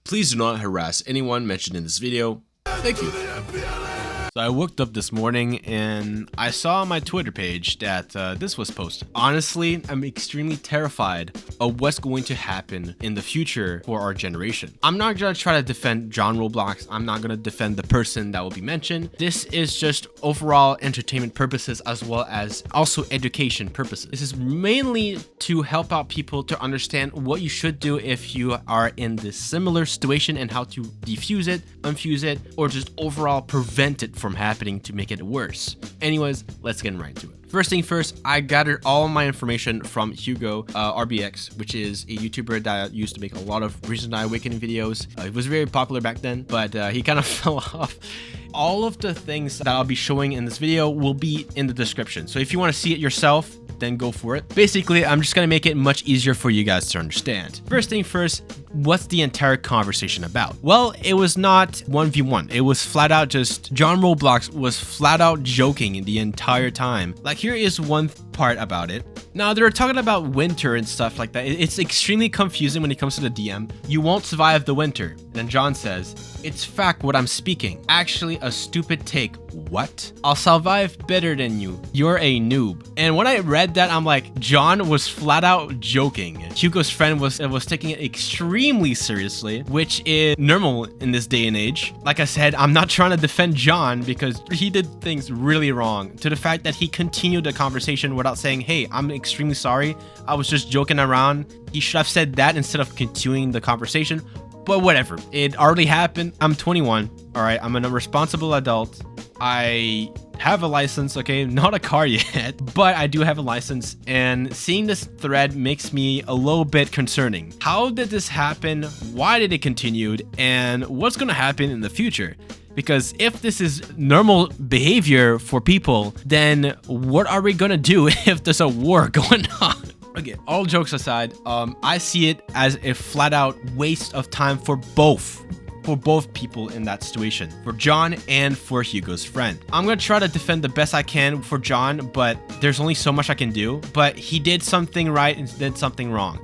Please do not harass anyone mentioned in this video. Thank you. So I woke up this morning and I saw on my Twitter page that this was posted. Honestly, I'm extremely terrified of what's going to happen in the future for our generation. I'm not gonna try to defend John Roblox. I'm not gonna defend the person that will be mentioned. This is just overall entertainment purposes as well as also education purposes. This is mainly to help out people to understand what you should do if you are in this similar situation and how to defuse it, unfuse it, or just overall prevent it from happening to make it worse. Anyways, let's get right into it. First thing first, I gathered all my information from Hugo RBX, which is a YouTuber that used to make a lot of Recent Awakening videos. It was very popular back then, but he kind of fell off. All of the things that I'll be showing in this video will be in the description. So if you want to see it yourself, then go for it. Basically, I'm just gonna make it much easier for you guys to understand. First thing first, what's the entire conversation about? Well, it was not 1v1. It was flat out just John Roblox was flat out joking the entire time. Like, here is one part about it. Now, they're talking about winter and stuff like that. It's extremely confusing when it comes to the DM. You won't survive the winter. Then John says, it's fact what I'm speaking. Actually, a stupid take. What? I'll survive better than you. You're a noob. And when I read that, I'm like, John was flat out joking. Hugo's friend was taking it extremely seriously, which is normal in this day and age. Like I said, I'm not trying to defend John because he did things really wrong. To the fact that he continued the conversation without saying, hey, I'm extremely sorry. I was just joking around. He should have said that instead of continuing the conversation. But whatever, it already happened. I'm 21, all right? I'm a responsible adult. I have a license, okay? Not a car yet, but I do have a license, and seeing this thread makes me a little bit concerning. How did this happen? Why did it continue? And what's gonna happen in the future? Because if this is normal behavior for people, then what are we gonna do if there's a war going on? Okay, all jokes aside, I see it as a flat out waste of time for both people in that situation, for John and for Hugo's friend. I'm gonna try to defend the best I can for John, but there's only so much I can do. But he did something right and did something wrong.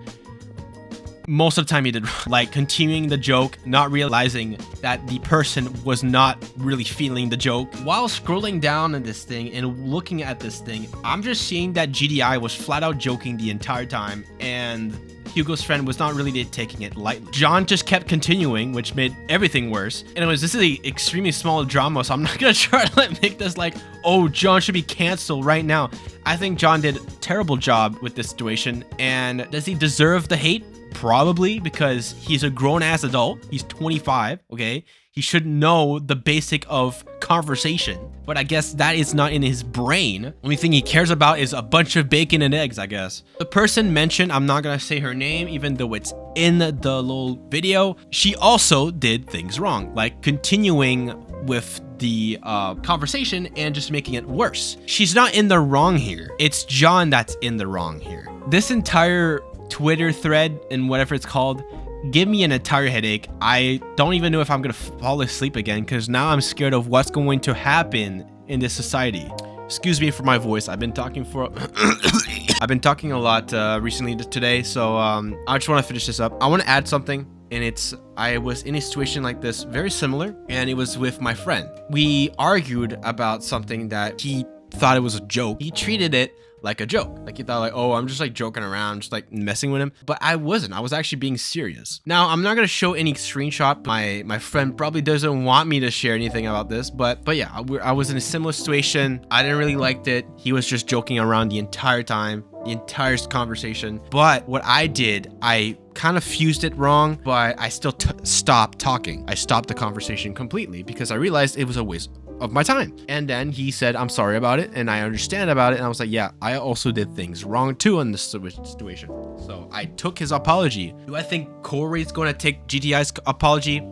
Most of the time he did, like continuing the joke, not realizing that the person was not really feeling the joke. While scrolling down on this thing and looking at this thing, I'm just seeing that GDI was flat out joking the entire time, and Hugo's friend was not really taking it lightly. John just kept continuing, which made everything worse. Anyways, this is an extremely small drama, so I'm not gonna try to make this like, oh, John should be canceled right now. I think John did a terrible job with this situation, and does he deserve the hate? Probably, because he's a grown-ass adult. He's 25, okay? He should know the basic of conversation, but I guess that is not in his brain. Only thing he cares about is a bunch of bacon and eggs, I guess. The person mentioned, I'm not gonna say her name, even though it's in the little video, she also did things wrong, like continuing with the conversation and just making it worse. She's not in the wrong here. It's John that's in the wrong here. This entire Twitter thread and whatever it's called give me an entire headache. I don't even know if I'm gonna fall asleep again because now I'm scared of what's going to happen in this society. Excuse me for my voice. I've been talking a lot recently today, so I just want to finish this up. I want to add something, and I was in a situation like this, very similar, and it was with my friend. We argued about something that he thought it was a joke. He treated it like a joke. Like he thought like, oh, I'm just like joking around, just like messing with him. But I wasn't. I was actually being serious. Now, I'm not going to show any screenshot. My friend probably doesn't want me to share anything about this, but yeah, I was in a similar situation. I didn't really like it. He was just joking around the entire time, the entire conversation. But what I did, I kind of fused it wrong, but I still stopped talking. I stopped the conversation completely because I realized it was a waste of my time. And then he said, I'm sorry about it, and I understand about it. And I was like, yeah, I also did things wrong too in this situation. So I took his apology. Do I think Corey's going to take GDI's apology?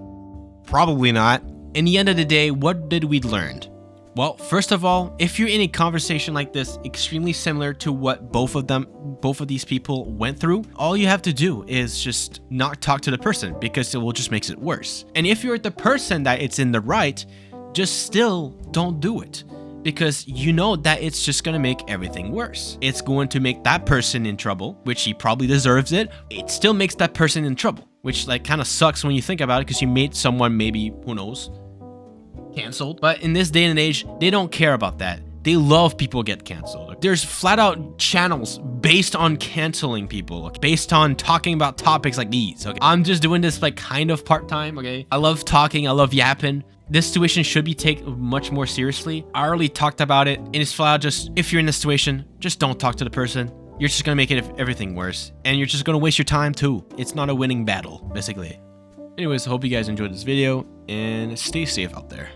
Probably not. In the end of the day, what did we learn? Well, first of all, if you're in a conversation like this, extremely similar to what both of these people went through, all you have to do is just not talk to the person because it will just makes it worse. And if you're the person that it's in the right, just still don't do it because you know that it's just going to make everything worse. It's going to make that person in trouble, which he probably deserves it. It still makes that person in trouble. which like kind of sucks when you think about it because you made someone maybe, who knows, canceled. But in this day and age, they don't care about that. They love people get canceled. There's flat out channels based on canceling people, based on talking about topics like these, okay? I'm just doing this like kind of part-time, okay? I love talking, I love yapping. This situation should be taken much more seriously. I already talked about it, and it's flat out just, if you're in this situation, just don't talk to the person. You're just gonna make it everything worse, and you're just gonna waste your time too. It's not a winning battle, basically. Anyways, I hope you guys enjoyed this video, and stay safe out there.